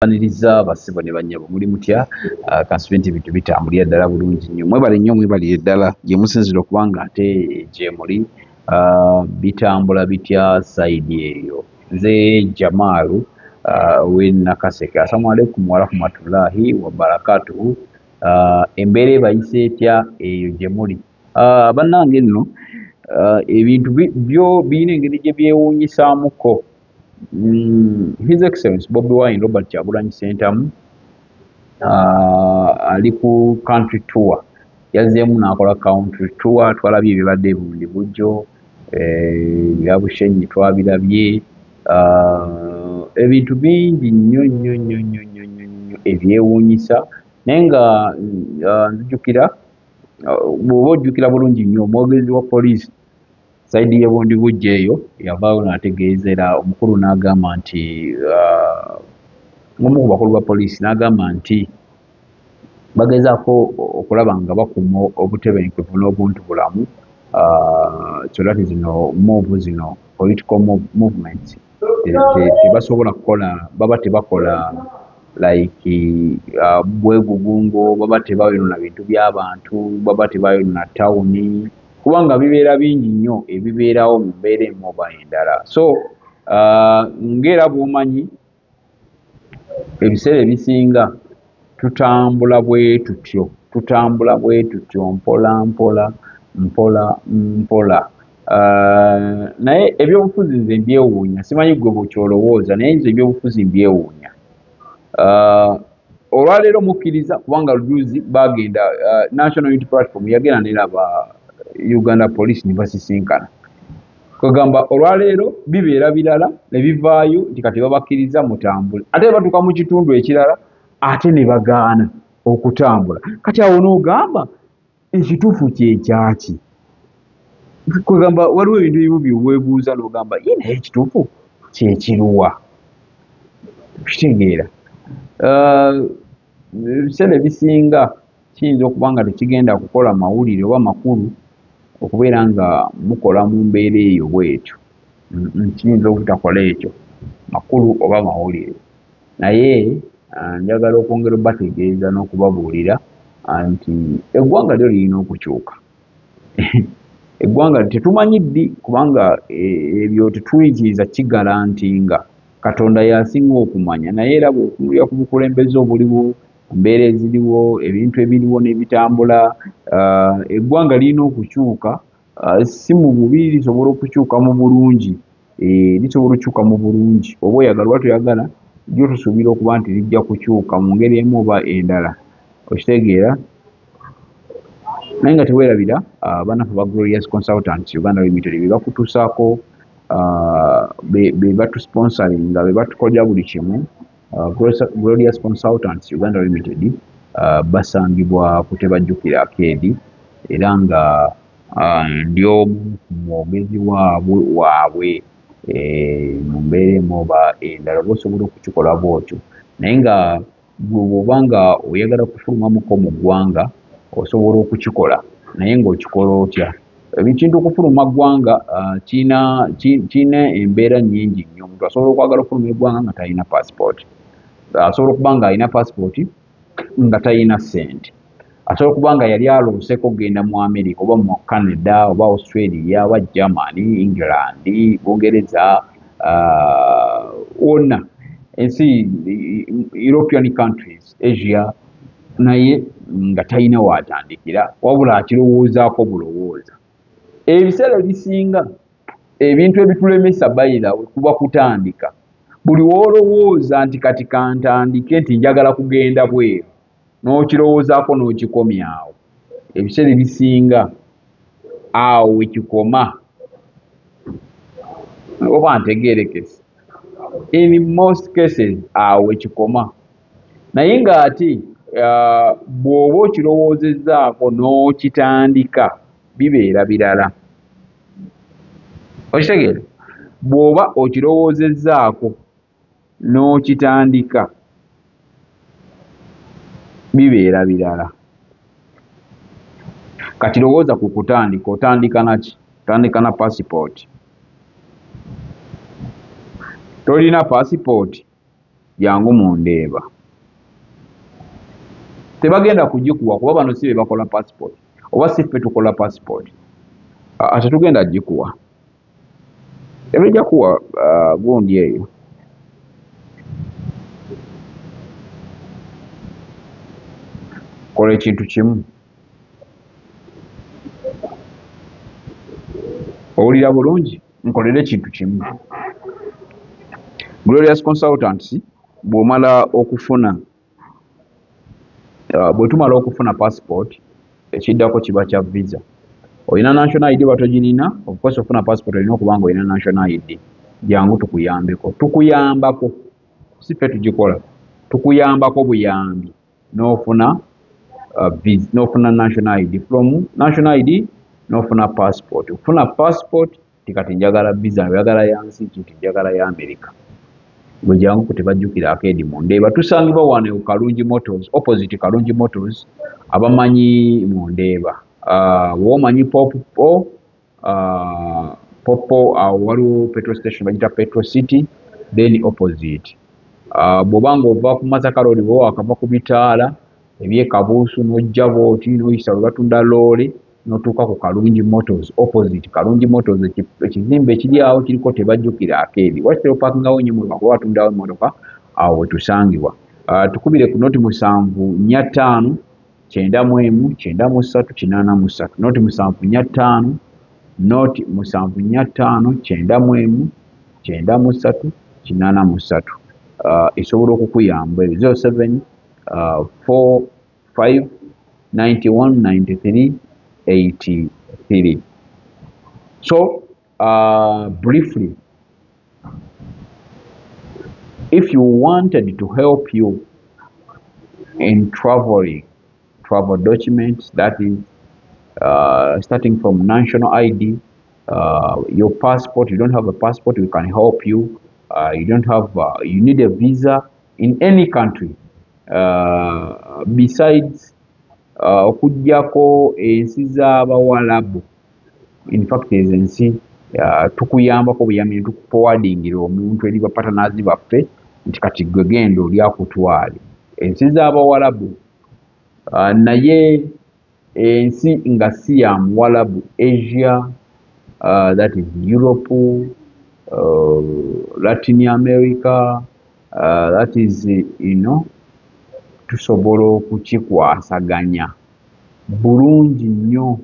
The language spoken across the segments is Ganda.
Baniriza basibo ne banyabo muli mutya kansubenti bintu bitambulira ddala bulungi nnyo mwebale ddala gye musinzira okubanga ate gye muli bitambula bitya saidi eyo nze Jamaalu we Nakaseke. Assalamu alaikum warahmatullahi wabarakatuhu. Embeera ebayise etya eyo gye muli bannange nno ebintu byo birina engeri gye byewuunyisaamuko. His Excellency Bobi Wine Robert Kyagulanyi Ssentamu ali ku country tour, yazzeemu n'akola country tour. Twalabye ebibadde bundi bujjo, ebya Bushenyi twabirabye, ebintu bingi nnyo nnyo nnyo nnyo nnyo nnyo ebyewuunyisa naye nga nzijukira bw'oba ojjukira bulungi nnyo omwogezi wa poliisi saidi ye bundi bujja eyo yavaayo n'ategeezera omukulu n'agamba nti omu ku bakulu ba poliisi n'agamba nti bagezaako okulaba nga bakuuma obutebenkevu n'obuntubulamu kyolati zino move zino political movements tebasobola kukola, baba tebakola like bwegugungo, baba tebayonona bintu by'abantu, baba tebayonona tawuni kubanga bibeera bingi nnyo ebibeerawo mu mbeera emu oba endala. So ng'era bw'omanyi ebiseera ebisinga tutambula bwe tutyo mpola mpola mpola mpola. Naye ebyobufuzi nze mbyewuunya, simanyi gwe bwekyolowooza naye nze ebyobufuzi mbyewuunya. Olwaleero mukkiriza kubanga lujuzi bagenda National Unity Platform yagenda neraba Uganda Police ne basisinkana. Kwegamba olwaleero bibeera birala ne bivaayo nti kati babakkiriza mutambule, ate batuuka mu kitundu ekirala ate ne bagaana okutambula. Kati awo n'ogamba ekituufu kyekyaki? Kwegamba waliwo ebintu ebimu byeweebuuza n'ogamba ye naye ekituufu kyekiruwa? Kitegeera ebiseera ebisinga kiyinza okuba nga tekigenda kukola mawulire oba makulu okubeera nga mukola mu mbeera eyo bwetyo. Kiyinza obutakola ekyo makulu oba mawulire, naye njagala okwongera obategeeza n'okubabuulira nti eggwanga lyo lirina okukyuka. Eggwanga tetumanyi ddi kubanga ebyo tetuyinza kigalantinga, Katonda y'asinga okumanya, naye era bw'otunuulira ku bukulembeze obuliwo, embeera eziriwo, ebintu ebiriwo n'ebitambula, eggwanga lirina okukyuka. Si mu bubi, lisobola okukyuka mu bulungi, lisobola okukyuka mu bulungi. Oba oyagala oba toyagala lyo tusuubira okuba nti lijja kukyuka mu ngeri emu oba endala, okitegeera. Naye nga teweerabira bannaffe ba Glorious Consultants Uganda Limited be bakutuusaako, be batusponsoringa, be batukolera buli kimu. Glorious Consultants Uganda Limited basangibwa ku Tebajjukira Arcade era nga ndi omu ku mwogezi waabwe mu mbeera emu oba endala oba osobola okukikola bw'otyo. Naye nga bw'oba nga oyagala kufulumamuko mu ggwanga osobola okukikola naye ng'okikola otya? Ekintu okufuluma ggwanga kiina embeera nnyingi nnyo. Omuntu asobola okwagala okufuluma eggwanga nga talina passport, asobola okuba nga alina passport nga talina ssente, asobola okuba nga yali alooseko okugenda mu America oba mu Canada oba Australia oba Germany, England, Bungereza, wonna ensi European countries, Asia, naye nga talina waatandikira wabula akirowoozaako bulowooza. Ebiseera ebisinga ebintu ebitulemesa bayira we kuba kutandika, buli w'olowooza nti kati kantandike nti njagala kugenda bweru n'okirowoozaako n'okikomyawo, ebiseera ebisinga awo wekikoma. Oba ntegeerekese, in most cases awo wekikoma. Naye ng'ate bw'oba okirowoozezzaako n'okitandika bibeera birala, okitegeera. Bw'oba okirowoozezzaako n'okitandika bibeera birala. Kati lowooza ku kutandika, otandika naki? Otandika na passport. Tolina passport jangu mundeeba. Tebagenda kugikuwa kuba bano si be bakola passport oba si ffe tukola passport. Tetugenda gikuwa. Tebajja kuwa gundi eyo. Kola ekintu kimu. Owulira bulungi? Nkolera ekintu kimu. Glorious Consultants bw'omala okufuna bwe tumala okufuna passport ekiddako kiba kya visa. Olina national ID batogirina, of course ofuna passport olina okuba nga olina national ID. Jangu tukuyambeko. Tukuyambako. Si ffe tugikola. Tukuyambako buyambi n'ofuna visa, n'ofuna national ID. From national ID n'ofuna passport. Okufuna passport tikati njagala visa, njagala ya nsi kintu njagala ya America. Bwe jangu kutebajjukira Arcade Mundeeba. Tusangibwa wano ku Kalungi Motors, opposite Kalungi Motors, abamanyi Mundeeba. Womanyi Popo, waliwo petrol station bagita Petrol City, then opposite. Bw'obanga ova ku Masaka Road akava ku bitaala eby'Ekabuusu n'ojja booti n'oyisa we batunda loole n'otuuka ku Kalungi Motors, opposite Kalungi Motors, ekizimbe ekiri awo kiriko tebajjukira Arcade. Wasitera opaakingawo nnyo emmotoka kuba watundawo emmotoka awo we tusangibwa. Tukubire ku noti 745 91 93 83, noti 745 noti 745 91 93 83. Esobola okukuyamba 07 45 91 93 83. So briefly, if you wanted to help you in traveling, travel documents, that is starting from national ID, your passport, you don't have a passport, we can help you. You don't have, you need a visa in any country. Besides, okujjako ensi z'Abawalabu. In fact, ensi tukuyambako buyambi tukuforwardingira omuntu eri bapatanazi baffe nti kati gwe genda oli akutwale. Ensi z'Abawalabu, naye ensi nga si ya Muwalabu, Asia, that is Europe, Latin America, that is, tusobola okukikwasaganya bulungi nnyo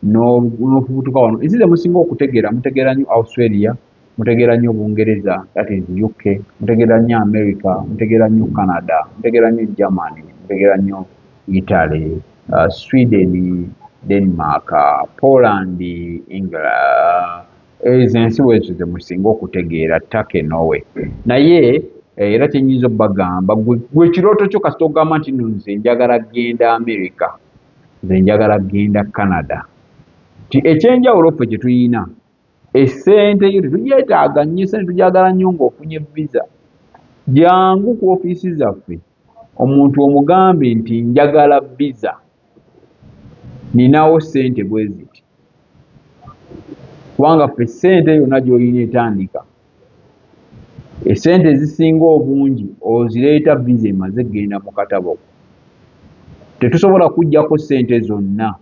n'okubutuka wano. Ensi ze musinga okutegeera, mutegeera nnyo Australia, mutegeera nnyo Bungereza, that is UK, mutegeera nnyo America, mutegeera nnyo Canada, mutegeera nnyo Germany, mutegeera nnyo Italy, Sweden, Denmark, Poland, England. Ezo ensi wezo ze musinga okutegeera, Turkey, Norway. Naye era kyenyinza obbagamba gwe kirooto kyo kasita ogamba nti nze njagala genda America, nze njagala genda Canada. Ekyenjawulo ffe kye tuyina, essente yo tetugyetaaga nnyo, essente tugyagala nnyo ng'ofunye visa. Jangu ku ofiisi zaffe omuntu omugambe nti njagala visa, ninawo ssente bwe ziti. Kubanga ffe ssente yonna gy'olina etandika, essente ezisinga obungi ozireeta visa emaze genda mu katabo. Tetusobola kuggyako ssente zonna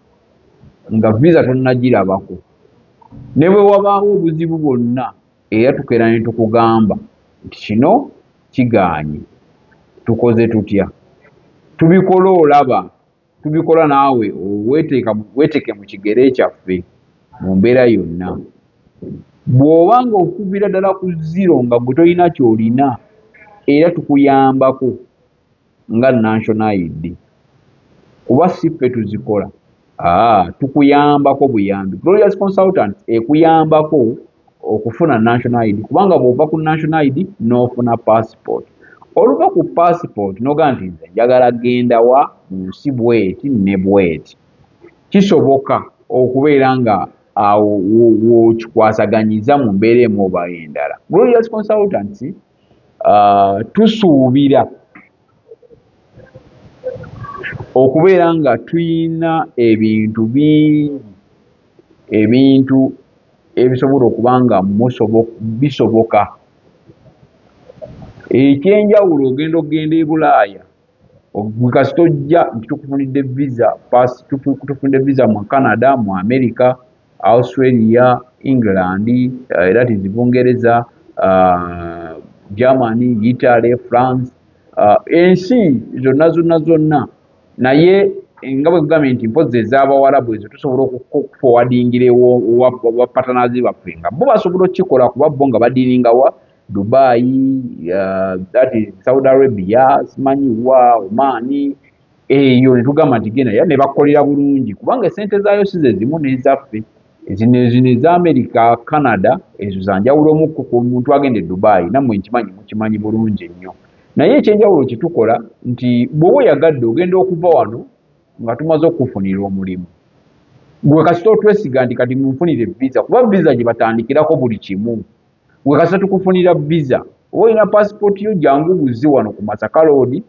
nga visa tonnagirabako. Ne bwe wabaawo obuzibu bwonna era tukeera ne tukugamba nti kino kigaanye, tukoze tutya? Tubikola olaba, tubikola naawe weeteke mu kigere kyaffe mu mbeera yonna. Bw'oba nga okubira ddala ku zero nga gwe tolina ky'olina era tukuyambako nga national ID, kuba si ffe tuzikola, tukuyambako buyambi. Glorious Consultants ekuyambako okufuna national ID, kubanga bw'ova ku national ID n'ofuna passport. Oluva ku passport n'ogamba nti nze njagala genda wa mu nsi bweti ne bweti, kisoboka okubeera nga awo wokikwasaganyiza mu mbeera emu oba endala. Glorious Consultants tusuubira okubeera nga tuyina ebintu bingi, ebintu ebisobola okuba nga bisoboka ekyenjawulo ogenda e Bulaaya kasi tojja tukufunidde visa tukufunidde visa mu Canada, mu America, Australia, England, that is Bungereza, Germany, Italy, France, ensi zonna naye nga bwe kugambye nti mpozi ez'Abawarabu ezo tusobola okuforwardingirewo wa partners baffe nga bo basobola okukikola kuba bo nga badiiningawa Dubai, that is Saudi Arabia, simanyiwa Oman, eyo ne tugamba nti genda ya ne bakolera bulungi kubanga esente zaayo si ze zimu n'ezaffe zino eza America, Canada, ezo zanjawulo ku muntu agenda e Dubai nammwe mukimanyi bulungi ennyo. Naye ekyenjawulo kitukola nti bw'oba oyagadde ogenda okuva wano nga tumaze okufunira omulimu. Gwe kasita otwesiga nti kati munfunire visa kuba visa gye batandikirako buli kimu. Gwe kasita tukufunira visa oba olina passport yo jangu buzzi wano ku Masaka Road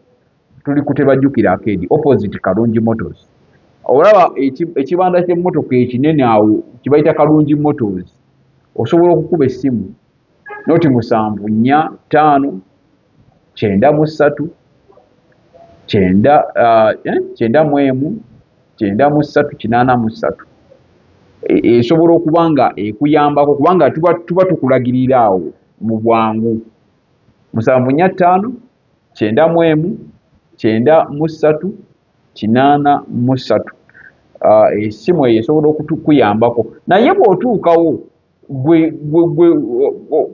tuli kutebajjukira Arcade opposite Kalungi Motors. Olaba ekibanda ky'emmotoka ekinene awo kibayita Kalungi Motors. Osobola okukuba essimu noti 745 93 93 esobola okubanga ekuyambako kubanga tuba tukulagirira awo mu bwangu 745 93 83 essimu eyo esobola okukuyambako naye bw'otuukawo gwe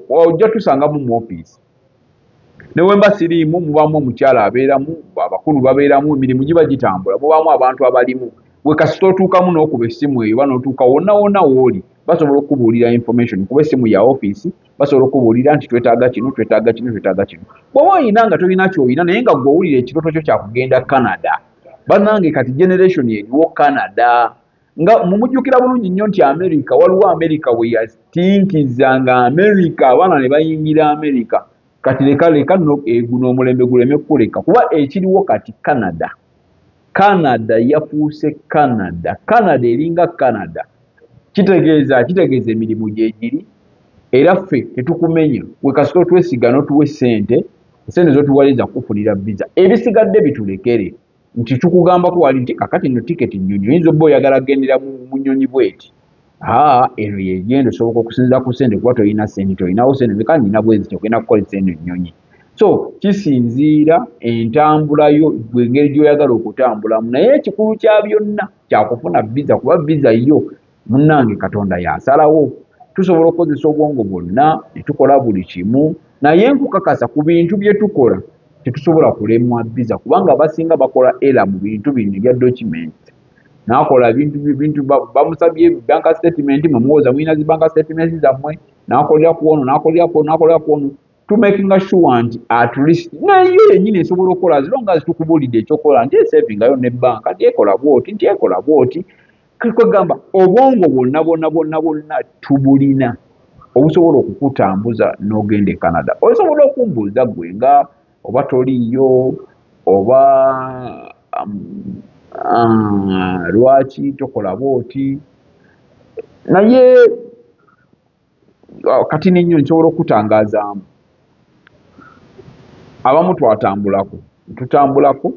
ojja tusangamu mu ofiisi newemba siriimu mubaamu omukyala abeeramu abakulu babeeramu emirimu giba gitambula mubaamu abantu abalimu gwe kasita otuukamu n'okuba essimu eyo banootuuka wonna wooli basobola okubuulira information kuba essimu ya ofiisi basobola okubuulira nti twetaaga kino bw'oba oyina nga tolina ky'olina naye nga gw'owulira ekirooto kyo kyakugenda Canada bannange kati generation eriwo Canada nga mumujjukira bulungi nnyo nti America waliwo America bwe yastinkizanga America abaana ne bayingira America kati leka nno guno omulembe guleme kuleka kuba ekiriwo kati Canada yafuuse Canada eringa Canada kitegeeza emirimu gyegiri era ffe tetukumenya we kasita otwesiga n'otuwa esente zotuwaliza kufunira visa ebisigadde bitulekere nti tukugambako wali nti kakati nno tiketi nnyonyi oyinza obba oyagala gendera mu nnyonyi bweti eno yegenda osoboka okusinziira ku sente kuba tolina sente tolinawo sente nzeka nnyina bwezi kyogenda kukolesa eno ennyonyi so kisinziira entambula yo engeri gy'oyagala okutambulamu naye ekikulu kya byonna kyakufuna visa kuba visa yo munnange Katonda yasalawo tusobola okukozesa obwongo bwonna ne tukola buli kimu naye nkukakasa ku bintu bye tukola tetusobola kulemwa visa kubanga abasinga bakola era mu bintu bino ebya document nakola bintu bamusabye bank statement mumuwoza mwina zi bank statements zammwe nakolera kuono to making sure nti at least naye yennyini esobola okukola as long as tukubulidde ekyokola nti esavingayo ne banka nti ekola bwoti kwegamba obwongo bwonna tubulina obusobola okukutambuza n'ogenda e Canada osobola okumbuuza gwe nga oba toliyo oba lwaki tokola bwoti naye kati nenyo nsobola okutangazaamu abamu tutambulako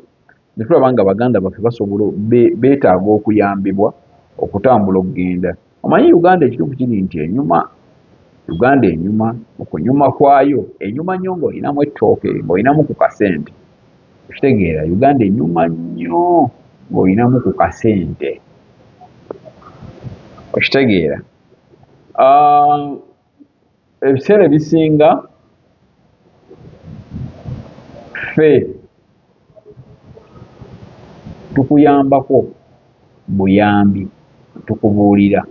ne tulaba nga baganda baffe basobola beetaaga okuyambibwa okutambula okugenda omanyi Uganda ekituufu kiri nti enyuma okunyuma kwayo enyuma nnyo ng'olinamu ettooke ng'olinamu ku kasente okitegeera Uganda enyuma nnyo ng'olinamu ku kasente okitegeera ebiseera ebisinga ffe tukuyambako buyambi tukubuulira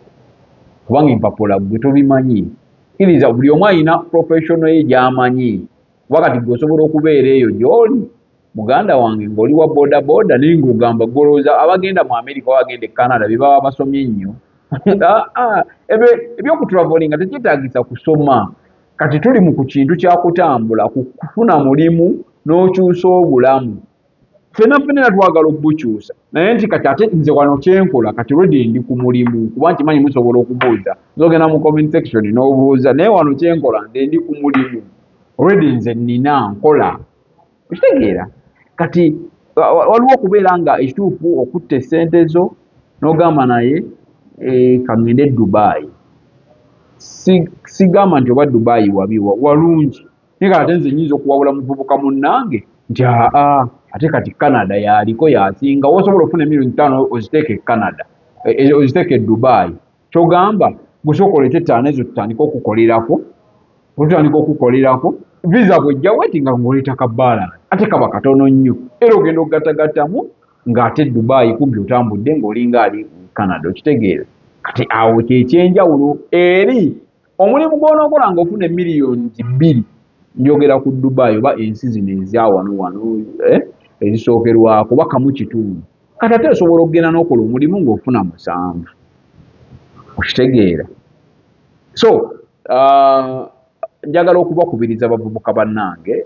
kubanga empapula gwe tobimanyi kkiriza buli omu alina professional ye gy'amanyi kuba kati gwe osobola okubeera eyo gy'oli muganda wange ng'oli wa bodaboda naye ng'ogamba golooza abagenda mu America abagenda e Canada bye baba basomye nnyo ebyokutravoliinga tekyetaagisa kusoma kati tuli mu ku kintu kya kutambula kufuna mulimu n'okyusa obulamu ffenna twagala okubukyusa naye nti kati ate nze wano kyenkola kati lwedi ndi ku mulimu kuba nkimanyi musobola okubuuza nzogenda mu comment section n'obuuza naye wano kyenkola nze ndi ku mulimu already nze nina nkola okitegeera kati waliwo okubeera nga ekituufu okutta essente zo n'ogamba naye kangende Dubai. Sigamba nti oba Dubai wabi walungi naye kati ate nze nyinza okuwabula muvubuka munnange nti ate kati Canada yaliko yasinga wosobola okufuna $1,500,000 oziteeke Canada oziteeke Dubai kyogamba gusooka oleete ttaano ezo tutandika okukolerako visa bwejja wetinga ng'oleeta ka balance ate kaba katono nnyo era ogenda okugatagattamu ng'ate Dubai kumpi otambudde ng'olinga ali Canada okitegeera kati awo kyekyenjawulo eri omulimu gw'onookola ng'ofuna $2,000,000 njogera ku Dubai oba ensi zino wano ezisookerwako oba kamu kitundu kati ate osobola okugenda n'okola omulimu ng'ofuna 7 okitegeera so njagala okubakubiriza abavubuka bannange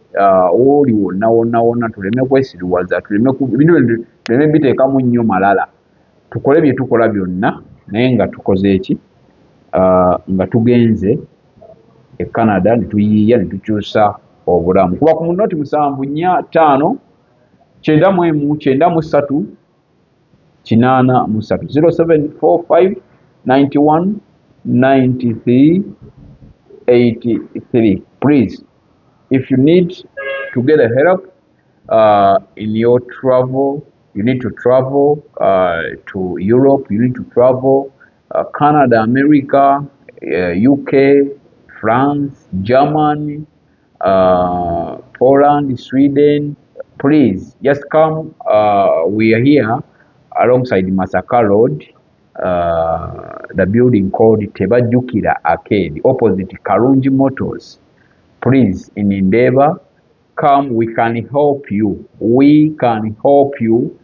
oli wonna tuleme kwesiriwaza tuleme biteekamu nnyo malala tukole bye tukola byonna naye nga tukoze eki nga tugenze e Canada ne tuyiiya ne tukyusa obulamu kuba ku munoti 745 9193 0745 91 93 83. Please, if you need to get a help in your travel, you need to travel to Europe, you need to travel Canada, America, UK, France, Germany, Poland, Sweden. Please, just come. We are here alongside Masaka Road. The building called Tebajjukira Arcade, opposite Karungi Motors. Please, in Endeavour, come. We can help you. We can help you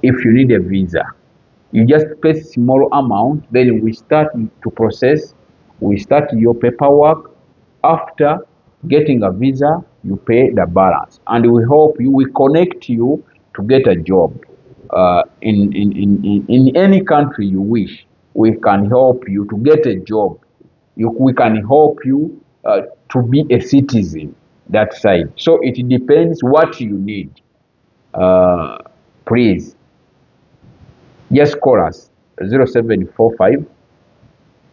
if you need a visa. You just pay a small amount, then we start to process. We start your paperwork. After getting a visa, you pay the balance, and we help you. We connect you to get a job. In any country you wish, we can help you to get a job. We can help you to be a citizen that side. So it depends what you need. Please, just call us 0745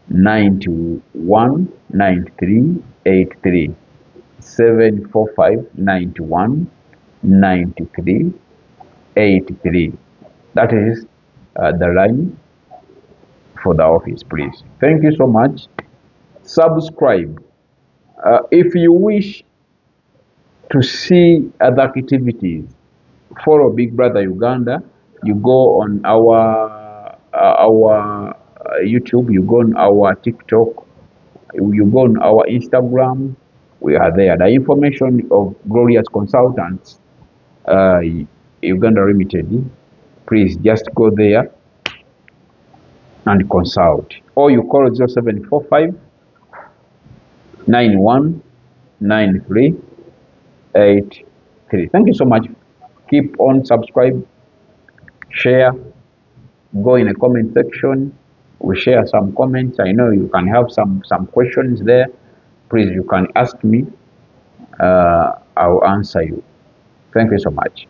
91 93 83 745 91 93 83. That is the line for the office, please. Thank you so much. Subscribe. If you wish to see other activities, follow Big Brother Uganda. You go on our YouTube, you go on our TikTok, you go on our Instagram. We are there. The information of Glorious Consultants, Uganda Limited. Please just go there and consult. Or you call 0745 91 93 83. Thank you so much. Keep on subscribe, share, go in the comment section. We share some comments. I know you can have some questions there. Please, you can ask me. I'll answer you. Thank you so much.